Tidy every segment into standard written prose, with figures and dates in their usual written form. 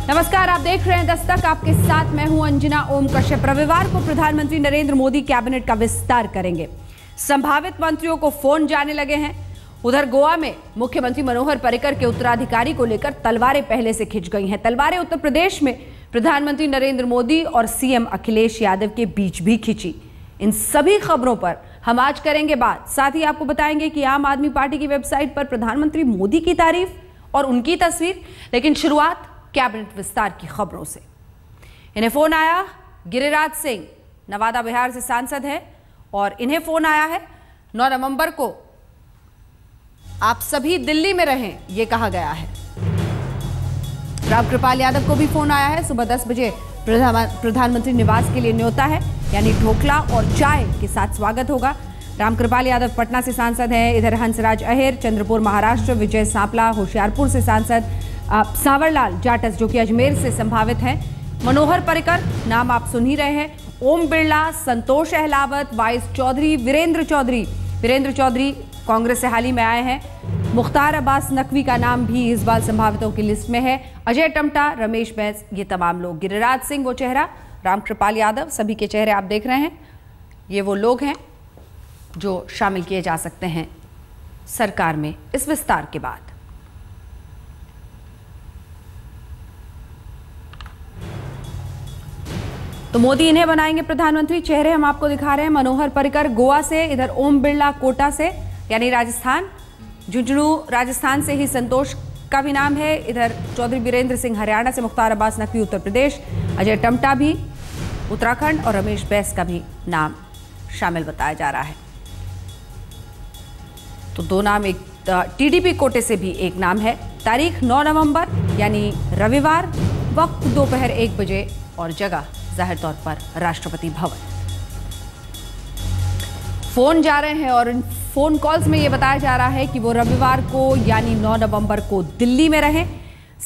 नमस्कार, आप देख रहे हैं दस्तक। आपके साथ मैं हूं अंजना ओम कश्यप। रविवार को प्रधानमंत्री नरेंद्र मोदी कैबिनेट का विस्तार करेंगे। संभावित मंत्रियों को फोन जाने लगे हैं। उधर गोवा में मुख्यमंत्री मनोहर पर्रिकर के उत्तराधिकारी को लेकर तलवारें पहले से खिंच गई हैं। तलवारें उत्तर प्रदेश में प्रधानमंत्री नरेंद्र मोदी और सीएम अखिलेश यादव के बीच भी खिंची। इन सभी खबरों पर हम आज करेंगे बात। साथ ही आपको बताएंगे कि आम आदमी पार्टी की वेबसाइट पर प्रधानमंत्री मोदी की तारीफ और उनकी तस्वीर। लेकिन शुरुआत कैबिनेट विस्तार की खबरों से। इन्हें फोन आया। गिरिराज सिंह नवादा बिहार से सांसद है और इन्हें फोन आया है 9 नवंबर को आप सभी दिल्ली में रहें, यह कहा गया है। रामकृपाल यादव को भी फोन आया है। सुबह 10 बजे प्रधानमंत्री निवास के लिए न्योता है, यानी ढोकला और चाय के साथ स्वागत होगा। रामकृपाल यादव पटना से सांसद हैं। इधर हंसराज अहिर चंद्रपुर महाराष्ट्र, विजय सांपला होशियारपुर से सांसद, सांवरलाल जाटस जो कि अजमेर से संभावित हैं, मनोहर पर्रिकर नाम आप सुन ही रहे हैं, ओम बिरला, संतोष अहलावत, वाइस चौधरी, वीरेंद्र चौधरी कांग्रेस से हाल ही में आए हैं। मुख्तार अब्बास नकवी का नाम भी इस बार संभावितों की लिस्ट में है। अजय टमटा, रमेश बैस, ये तमाम लोग। गिरिराज सिंह वो चेहरा, रामकृपाल यादव, सभी के चेहरे आप देख रहे हैं। ये वो लोग हैं जो शामिल किए जा सकते हैं सरकार में इस विस्तार के बाद। तो मोदी इन्हें बनाएंगे प्रधानमंत्री। चेहरे हम आपको दिखा रहे हैं। मनोहर पर्रिकर गोवा से, इधर ओम बिरला कोटा से यानी राजस्थान, झुंझुनू राजस्थान से ही संतोष का भी नाम है। इधर चौधरी वीरेंद्र सिंह हरियाणा से, मुख्तार अब्बास नकवी उत्तर प्रदेश, अजय टमटा भी उत्तराखंड और रमेश बैस का भी नाम शामिल बताया जा रहा है। तो दो नाम, एक टीडीपी कोटे से भी एक नाम है। तारीख 9 नवंबर यानी रविवार, वक्त दोपहर 1 बजे और जगह जाहिर तौर पर राष्ट्रपति भवन। फोन जा रहे हैं और इन फोन कॉल्स में यह बताया जा रहा है कि वो रविवार को यानी 9 नवंबर को दिल्ली में रहें।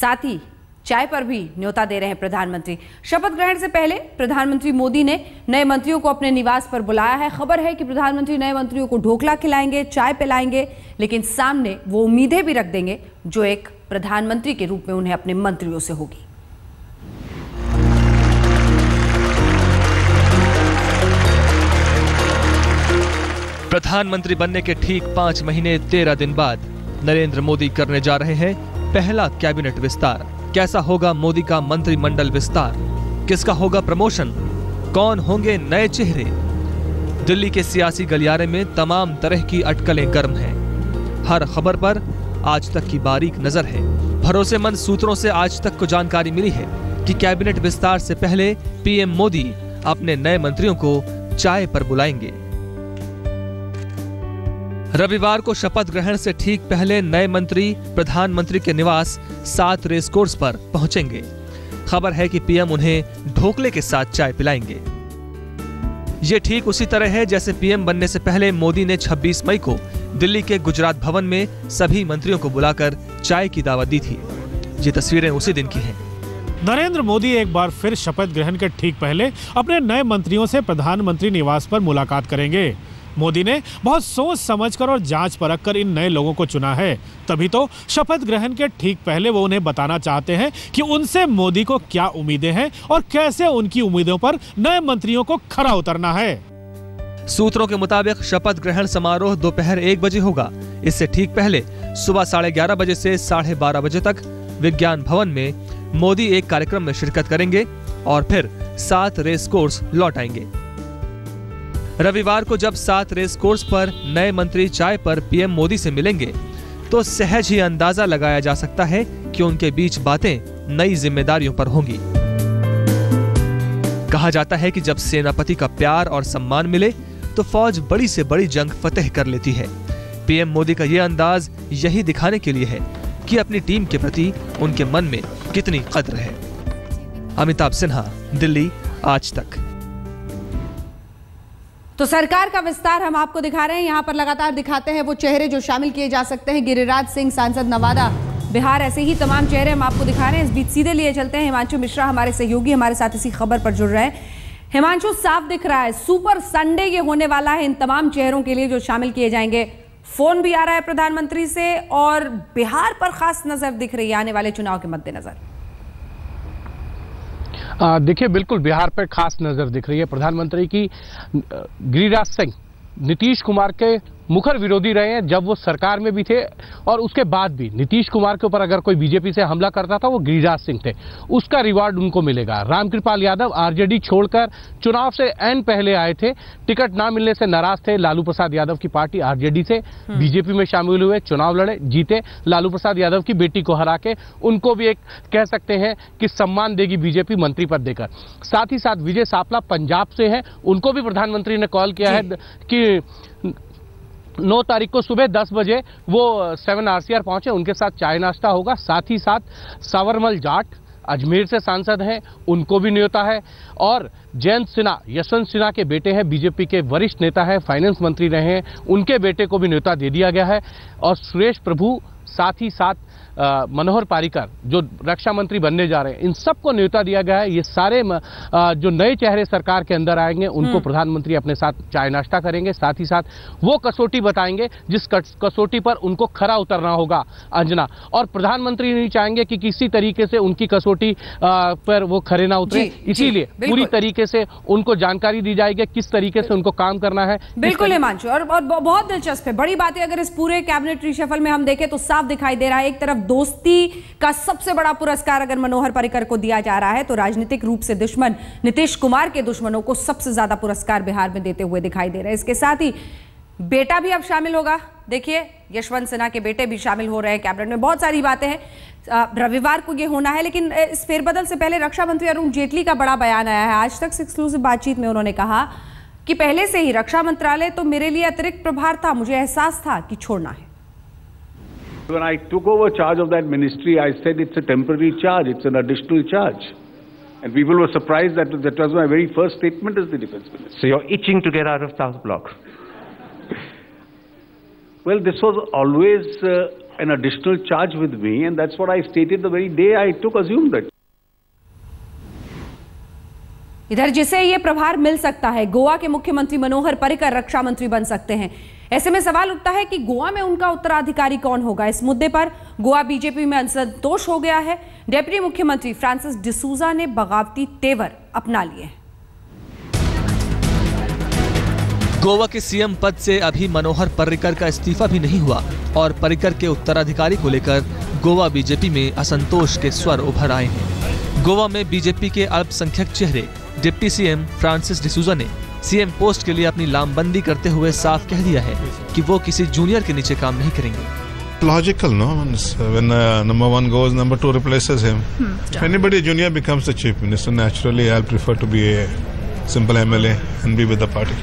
साथ ही चाय पर भी न्योता दे रहे हैं प्रधानमंत्री। शपथ ग्रहण से पहले प्रधानमंत्री मोदी ने नए मंत्रियों को अपने निवास पर बुलाया है। खबर है कि प्रधानमंत्री नए मंत्रियों को ढोकला खिलाएंगे, चाय पिलाएंगे, लेकिन सामने वो उम्मीदें भी रख देंगे जो एक प्रधानमंत्री के रूप में उन्हें अपने मंत्रियों से होगी। प्रधानमंत्री बनने के ठीक 5 महीने 13 दिन बाद नरेंद्र मोदी करने जा रहे हैं पहला कैबिनेट विस्तार। कैसा होगा मोदी का मंत्रिमंडल विस्तार? किसका होगा प्रमोशन? कौन होंगे नए चेहरे? दिल्ली के सियासी गलियारे में तमाम तरह की अटकलें गर्म हैं। हर खबर पर आज तक की बारीक नजर है। भरोसेमंद सूत्रों से आज तक को जानकारी मिली है कि कैबिनेट विस्तार से पहले पीएम मोदी अपने नए मंत्रियों को चाय पर बुलाएंगे। रविवार को शपथ ग्रहण से ठीक पहले नए मंत्री प्रधानमंत्री के निवास 7 रेस कोर्स पर पहुंचेंगे। खबर है कि पीएम उन्हें ढोकले के साथ चाय पिलाएंगे। ये ठीक उसी तरह है जैसे पीएम बनने से पहले मोदी ने 26 मई को दिल्ली के गुजरात भवन में सभी मंत्रियों को बुलाकर चाय की दावत दी थी। ये तस्वीरें उसी दिन की हैं। नरेंद्र मोदी एक बार फिर शपथ ग्रहण के ठीक पहले अपने नए मंत्रियों से प्रधानमंत्री निवास पर मुलाकात करेंगे। मोदी ने बहुत सोच समझकर और जांच परख कर इन नए लोगों को चुना है। तभी तो शपथ ग्रहण के ठीक पहले वो उन्हें बताना चाहते हैं कि उनसे मोदी को क्या उम्मीदें हैं और कैसे उनकी उम्मीदों पर नए मंत्रियों को खरा उतरना है। सूत्रों के मुताबिक शपथ ग्रहण समारोह दोपहर 1 बजे होगा। इससे ठीक पहले सुबह 11:30 बजे से 12:30 बजे तक विज्ञान भवन में मोदी एक कार्यक्रम में शिरकत करेंगे और फिर 7 रेस कोर्स लौट आएंगे। रविवार को जब 7 रेस कोर्स पर नए मंत्री चाय पर पीएम मोदी से मिलेंगे तो सहज ही अंदाजा लगाया जा सकता है कि उनके बीच बातें नई जिम्मेदारियों पर होंगी। कहा जाता है कि जब सेनापति का प्यार और सम्मान मिले तो फौज बड़ी से बड़ी जंग फतेह कर लेती है। पीएम मोदी का यह अंदाज यही दिखाने के लिए है कि अपनी टीम के प्रति उनके मन में कितनी कद्र है। अमिताभ सिन्हा, दिल्ली, आज तक। तो सरकार का विस्तार हम आपको दिखा रहे हैं। यहां पर लगातार दिखाते हैं वो चेहरे जो शामिल किए जा सकते हैं। गिरिराज सिंह सांसद नवादा बिहार, ऐसे ही तमाम चेहरे हम आपको दिखा रहे हैं। इस बीच सीधे लिए चलते हैं। हिमांशु मिश्रा हमारे सहयोगी हमारे साथ इसी खबर पर जुड़ रहे हैं। हिमांशु, साफ दिख रहा है सुपर संडे ये होने वाला है इन तमाम चेहरों के लिए जो शामिल किए जाएंगे। फोन भी आ रहा है प्रधानमंत्री से और बिहार पर खास नजर दिख रही है आने वाले चुनाव के मद्देनजर। देखिए, बिल्कुल बिहार पर खास नजर दिख रही है। प्रधानमंत्री की गिरिराज सिंह नीतीश कुमार के मुखर विरोधी रहे हैं जब वो सरकार में भी थे, और उसके बाद भी नीतीश कुमार के ऊपर अगर कोई बीजेपी से हमला करता था वो गिरिराज सिंह थे, उसका रिवार्ड उनको मिलेगा। रामकृपाल यादव आरजेडी छोड़कर चुनाव से एन पहले आए थे, टिकट ना मिलने से नाराज थे। लालू प्रसाद यादव की पार्टी आरजेडी से बीजेपी में शामिल हुए, चुनाव लड़े, जीते। लालू प्रसाद यादव की बेटी को हरा के उनको भी एक कह सकते हैं कि सम्मान देगी बीजेपी मंत्री पद देकर। साथ ही साथ विजय सापला पंजाब से है, उनको भी प्रधानमंत्री ने कॉल किया है कि 9 तारीख को सुबह 10 बजे वो 7 RCR पहुंचे, उनके साथ चाय नाश्ता होगा। साथ ही साथ सावरमल जाट अजमेर से सांसद हैं, उनको भी न्योता है। और जयंत सिन्हा, यशवंत सिन्हा के बेटे हैं, बीजेपी के वरिष्ठ नेता है, फाइनेंस मंत्री रहे हैं, उनके बेटे को भी न्योता दे दिया गया है। और सुरेश प्रभु, साथ ही साथ मनोहर पारिकर जो रक्षा मंत्री बनने जा रहे हैं, इन सबको न्योता दिया गया है। ये सारे जो नए चेहरे सरकार के अंदर आएंगे उनको प्रधानमंत्री अपने साथ चाय नाश्ता करेंगे। साथ ही साथ वो कसौटी बताएंगे जिस कसौटी पर उनको खरा उतरना होगा अंजना, और प्रधानमंत्री नहीं चाहेंगे कि किसी तरीके से उनकी कसौटी पर वो खरे ना उतरे, इसीलिए पूरी तरीके से उनको जानकारी दी जाएगी किस तरीके से उनको काम करना है। बिल्कुल हिमांशु, और बहुत दिलचस्प है। बड़ी बात है, अगर इस पूरे कैबिनेट रिशफल में हम देखें तो साफ दिखाई दे रहा है, एक तरफ दोस्ती का सबसे बड़ा पुरस्कार अगर मनोहर पर्रिकर को दिया जा रहा है, तो राजनीतिक रूप से दुश्मन नीतीश कुमार के दुश्मनों को सबसे ज्यादा पुरस्कार बिहार में देते हुए दिखाई दे रहे हैं। इसके साथ ही बेटा भी अब शामिल होगा। देखिए, यशवंत सिन्हा के बेटे भी शामिल हो रहे हैं कैबिनेट में। बहुत सारी बातें हैं, रविवार को ये होना है। लेकिन इस फेरबदल से पहले रक्षा मंत्री अरुण जेटली का बड़ा बयान आया है। आज तक एक्सक्लूसिव बातचीत में उन्होंने कहा कि पहले से ही रक्षा मंत्रालय तो मेरे लिए अतिरिक्त प्रभार था, मुझे एहसास था कि छोड़ना है। When I took over charge of that ministry, I said it's a temporary charge, it's an additional charge. And people were surprised that that was my very first statement as the defense minister. So you're itching to get out of South Block? Well, this was always an additional charge with me, and that's what I stated the very day I assumed that. इधर जिसे ये प्रभार मिल सकता है, गोवा के मुख्यमंत्री मनोहर पर्रिकर रक्षा मंत्री बन सकते हैं। ऐसे में सवाल उठता है कि गोवा में उनका उत्तराधिकारी कौन होगा। इस मुद्दे पर गोवा बीजेपी में असंतोष हो गया है। डेप्यूटी मुख्यमंत्री फ्रांसिस डिसूजा ने बगावती तेवर अपना लिए। गोवा के सीएम पद से अभी मनोहर पर्रिकर का इस्तीफा भी नहीं हुआ और पर्रिकर के उत्तराधिकारी को लेकर गोवा बीजेपी में असंतोष के स्वर उभर आए हैं। गोवा में बीजेपी के अल्पसंख्यक चेहरे डिप्टी सीएम फ्रांसिस डिसूजा ने सीएम पोस्ट के लिए अपनी लामबंदी करते हुए साफ कह दिया है कि वो किसी जूनियर के नीचे काम नहीं करेंगे। Logical, no? When number one goes, number two replaces him. If anybody junior becomes the chief minister, naturally I'll prefer to be a simple MLA and be with the party.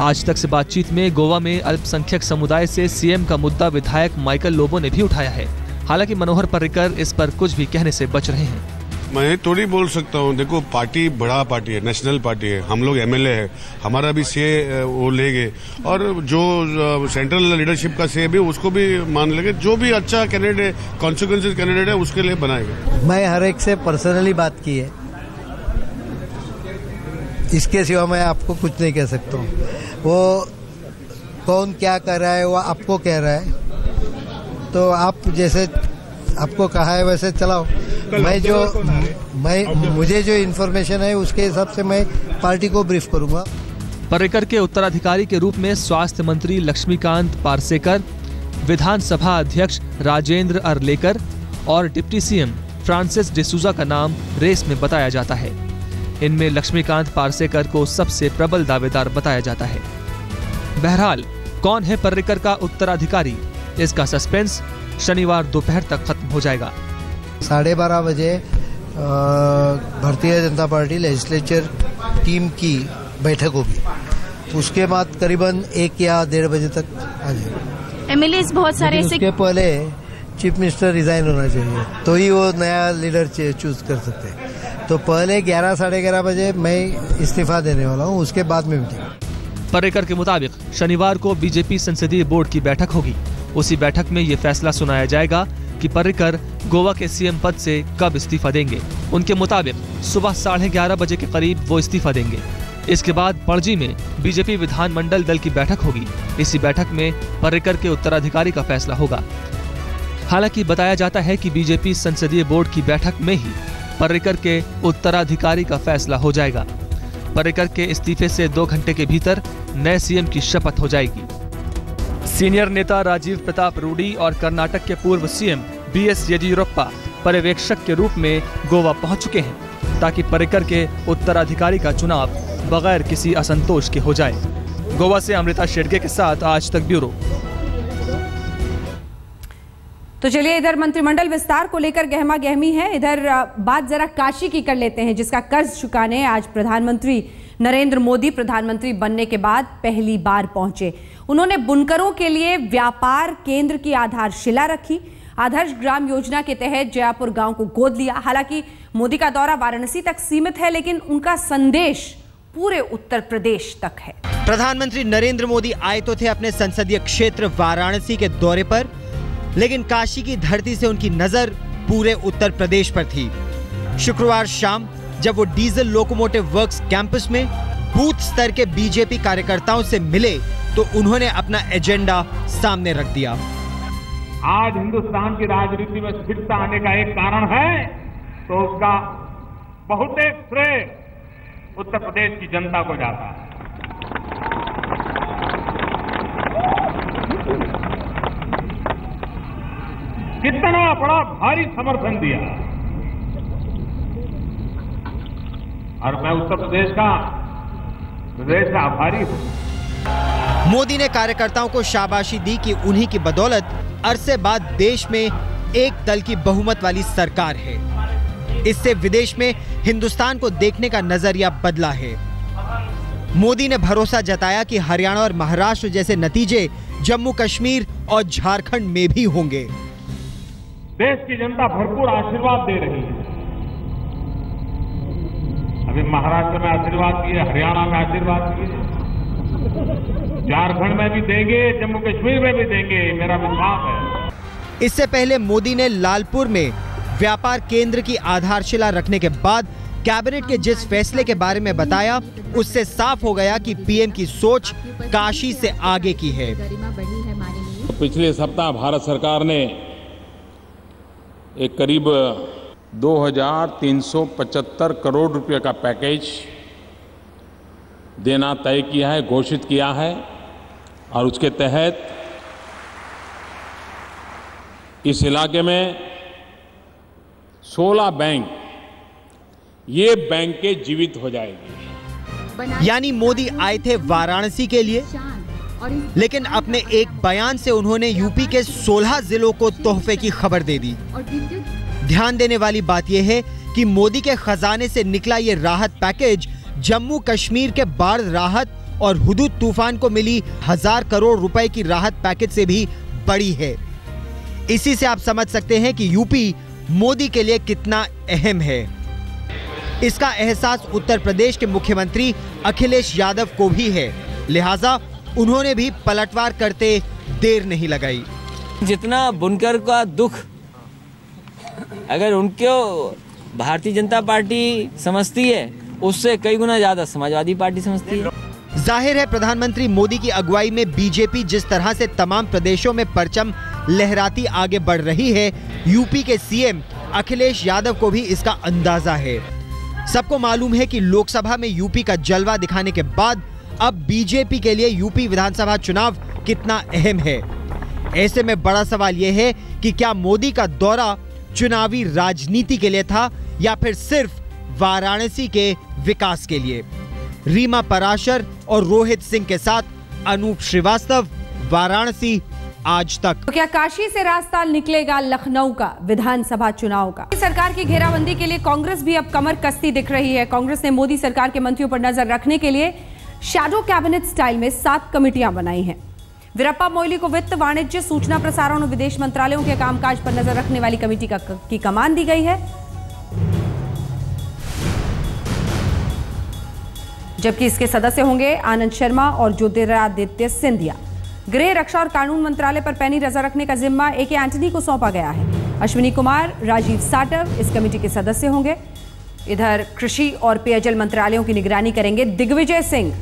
आज तक से बातचीत में गोवा में अल्पसंख्यक समुदाय से सीएम का मुद्दा विधायक माइकल लोबो ने भी उठाया है। हालांकि मनोहर पर्रिकर इस पर कुछ भी कहने से बच रहे हैं। मैं थोड़ी बोल सकता हूँ, देखो पार्टी बड़ा पार्टी है, नेशनल पार्टी है, हम लोग एमएलए है, हमारा भी से वो लेंगे और जो सेंट्रल लीडरशिप का से भी उसको भी मान लेंगे। जो भी अच्छा कैंडिडेट कॉन्सिक्वेंसेस कैंडिडेट है उसके लिए बनाएंगे। मैं हर एक से पर्सनली बात की है, इसके सिवा मैं आपको कुछ नहीं कह सकता हूँ। वो कौन क्या कर रहा है वो आपको कह रहा है, तो आप जैसे आपको कहा है वैसे चलाओ। मुझे जो इन्फॉर्मेशन है उसके हिसाब से मैं पार्टी को ब्रीफ करूंगा। पर्रिकर के उत्तराधिकारी के रूप में स्वास्थ्य मंत्री लक्ष्मीकांत पार्सेकर, विधानसभा अध्यक्ष राजेंद्र अरलेकर और डिप्टी सीएम फ्रांसिस डिसूजा का नाम रेस में बताया जाता है। इनमें लक्ष्मीकांत पार्सेकर को सबसे प्रबल दावेदार बताया जाता है। बहरहाल कौन है पर्रिकर का उत्तराधिकारी, इसका सस्पेंस शनिवार दोपहर तक खत्म हो जाएगा। 12:30 बजे Bharatiya Janata party legislature team की बैठक होगी, उसके बाद करीबन 1 या 1:30 बजे तक आ जाएगा। एमएलए बहुत सारे से उसके पहले चीफ मिनिस्टर रिजाइन होना चाहिए, तो ही वो नया लीडर चूज कर सकते हैं। तो पहले 11 साढ़े 11 बजे मैं इस्तीफा देने वाला हूँ, उसके बाद में मीटिंग। पर्रिकर के मुताबिक शनिवार को बीजेपी संसदीय बोर्ड की बैठक होगी। उसी बैठक में ये फैसला सुनाया जाएगा कि पर्रिकर गोवा के सीएम पद से कब इस्तीफा देंगे। उनके मुताबिक सुबह 11:30 बजे के करीब वो इस्तीफा देंगे। इसके बाद पणजी में बीजेपी विधानमंडल दल की बैठक होगी। इसी बैठक में पर्रिकर के उत्तराधिकारी का फैसला होगा। हालांकि बताया जाता है कि बीजेपी संसदीय बोर्ड की बैठक में ही पर्रिकर के उत्तराधिकारी का फैसला हो जाएगा। पर्रिकर के इस्तीफे से 2 घंटे के भीतर नए सीएम की शपथ हो जाएगी। सीनियर नेता राजीव प्रताप रूडी और कर्नाटक के पूर्व सीएम बीएस येदियुरप्पा पर्यवेक्षक के रूप में गोवा पहुंच चुके हैं, ताकि पर्रिकर के उत्तराधिकारी का चुनाव बगैर किसी असंतोष के हो जाए। गोवा से अमृता शेडगे के साथ आज तक ब्यूरो। तो चलिए, इधर मंत्रिमंडल विस्तार को लेकर गहमा गहमी है। इधर बात जरा काशी की कर लेते हैं, जिसका कर्ज चुकाने आज प्रधानमंत्री नरेंद्र मोदी प्रधानमंत्री बनने के बाद पहली बार पहुंचे। उन्होंने बुनकरों के लिए व्यापार केंद्र की आधारशिला रखी। आदर्श ग्राम योजना के तहत जयपुर गांव को गोद लिया। हालांकि मोदी का दौरा वाराणसी तक सीमित है, लेकिन उनका संदेश पूरे उत्तर प्रदेश तक है। प्रधानमंत्री नरेंद्र मोदी आए तो थे अपने संसदीय क्षेत्र वाराणसी के दौरे पर, लेकिन काशी की धरती से उनकी नजर पूरे उत्तर प्रदेश पर थी। शुक्रवार शाम जब वो डीजल लोकोमोटिव वर्क्स कैंपस में बूथ स्तर के बीजेपी कार्यकर्ताओं से मिले तो उन्होंने अपना एजेंडा सामने रख दिया। आज हिंदुस्तान की राजनीति में स्थिरता आने का एक कारण है तो उसका बहुत एक श्रेय उत्तर प्रदेश की जनता को जाता है। कितना बड़ा भारी समर्थन दिया, और मैं उत्तर प्रदेश का हृदय से आभारी हूं। मोदी ने कार्यकर्ताओं को शाबाशी दी कि उन्हीं की बदौलत अरसे बाद देश में एक दल की बहुमत वाली सरकार है। इससे विदेश में हिंदुस्तान को देखने का नजरिया बदला है। मोदी ने भरोसा जताया कि हरियाणा और महाराष्ट्र जैसे नतीजे जम्मू कश्मीर और झारखंड में भी होंगे। देश की जनता भरपूर आशीर्वाद दे रही है। अभी महाराष्ट्र में आशीर्वाद दिए, हरियाणा में आशीर्वाद दिए, झारखंड में भी देंगे, जम्मू कश्मीर में भी देंगे, मेरा विश्वास है। इससे पहले मोदी ने लालपुर में व्यापार केंद्र की आधारशिला रखने के बाद कैबिनेट के जिस फैसले के बारे में बताया, उससे साफ हो गया कि पीएम की सोच काशी से आगे की है। पिछले सप्ताह भारत सरकार ने एक करीब 2375 करोड़ रुपए का पैकेज देना तय किया है, घोषित किया है, और उसके तहत इस इलाके में 16 बैंक, ये बैंकें जीवित हो जाएगी। यानी मोदी आए थे वाराणसी के लिए, लेकिन अपने एक बयान से उन्होंने यूपी के 16 जिलों को तोहफे की खबर दे दी। ध्यान देने वाली बात यह है कि मोदी के खजाने से निकला ये राहत पैकेज जम्मू कश्मीर के बाढ़ राहत और हुदूद तूफान को मिली 1000 करोड़ रुपए की राहत पैकेज से भी बड़ी है। इसी से आप समझ सकते हैं कि यूपी मोदी के लिए कितना अहम है। इसका एहसास उत्तर प्रदेश के मुख्यमंत्री अखिलेश यादव को भी है, लिहाजा उन्होंने भी पलटवार करते देर नहीं लगाई। जितना बुनकर का दुख अगर उनको भारतीय जनता पार्टी समझती है, उससे कई गुना ज्यादा समाजवादी पार्टी समझती है। जाहिर है प्रधानमंत्री मोदी की अगुवाई में बीजेपी जिस तरह से तमाम प्रदेशों में परचम लहराती आगे बढ़ रही है, यूपी के सीएम अखिलेश यादव को भी इसका अंदाजा है। सबको मालूम है कि लोकसभा में यूपी का जलवा दिखाने के बाद अब बीजेपी के लिए यूपी विधानसभा चुनाव कितना अहम है। ऐसे में बड़ा सवाल यह है कि क्या मोदी का दौरा चुनावी राजनीति के लिए था या फिर सिर्फ वाराणसी के विकास के लिए। रीमा पराशर और रोहित सिंह के साथ अनूप श्रीवास्तव, वाराणसी, आज तक। तो क्या काशी से रास्ता निकलेगा लखनऊ का विधानसभा चुनाव का? सरकार की घेराबंदी के लिए कांग्रेस भी अब कमर कसती दिख रही है। कांग्रेस ने मोदी सरकार के मंत्रियों पर नजर रखने के लिए शैडो कैबिनेट स्टाइल में 7 कमेटियां बनाई हैं। वीरप्पा मोइली को वित्त, वाणिज्य, सूचना प्रसारण और विदेश मंत्रालयों के कामकाज पर नजर रखने वाली कमेटी की कमान दी गई है, जबकि इसके सदस्य होंगे आनंद शर्मा और ज्योतिरादित्य सिंधिया। गृह, रक्षा और कानून मंत्रालय पर पैनी नजर रखने का जिम्मा ए.के. एंटनी को सौंपा गया है। अश्विनी कुमार, राजीव साटव इस कमेटी के सदस्य होंगे। इधर कृषि और पेयजल मंत्रालयों की निगरानी करेंगे दिग्विजय सिंह।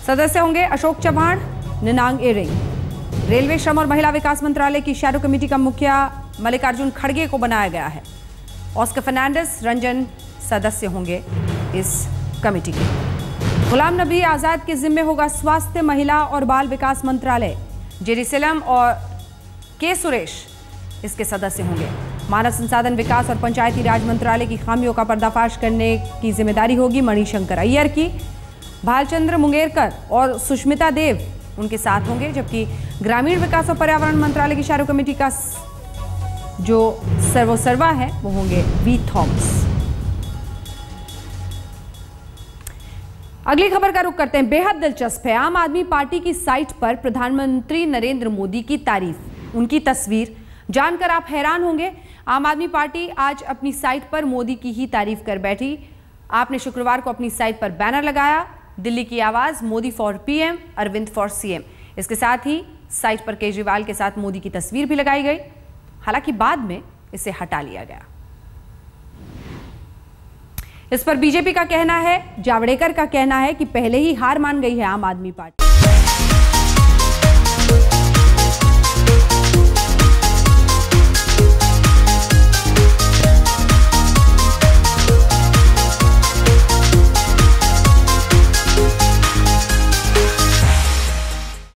सदस्य होंगे अशोक चव्हाण, निनांग इरिंग। रेलवे, श्रम और महिला विकास मंत्रालय की शैडो कमेटी का मुखिया मल्लिकार्जुन खड़गे को बनाया गया है। ऑस्कर फर्नांडिस रंजन सदस्य होंगे इस कमेटी के। गुलाम नबी आजाद के जिम्मे होगा स्वास्थ्य, महिला और बाल विकास मंत्रालय। जेरूसलम और के सुरेश इसके सदस्य होंगे। मानव संसाधन विकास और पंचायती राज मंत्रालय की खामियों का पर्दाफाश करने की जिम्मेदारी होगी मणिशंकर अय्यर की। भालचंद्र मुंगेरकर और सुष्मिता देव उनके साथ होंगे, जबकि ग्रामीण विकास और पर्यावरण मंत्रालय की शैडो कमेटी का जो सर्वोसर्वा है वो होंगे वी थॉमस। अगली खबर का रुख करते हैं, बेहद दिलचस्प है। आम आदमी पार्टी की साइट पर प्रधानमंत्री नरेंद्र मोदी की तारीफ, उनकी तस्वीर जानकर आप हैरान होंगे। आम आदमी पार्टी आज अपनी साइट पर मोदी की ही तारीफ कर बैठी। आपने शुक्रवार को अपनी साइट पर बैनर लगाया, दिल्ली की आवाज, Modi for PM, Arvind for CM. इसके साथ ही साइट पर केजरीवाल के साथ मोदी की तस्वीर भी लगाई गई। हालांकि बाद में इसे हटा लिया गया। इस पर बीजेपी का कहना है, जावड़ेकर का कहना है कि पहले ही हार मान गई है आम आदमी पार्टी।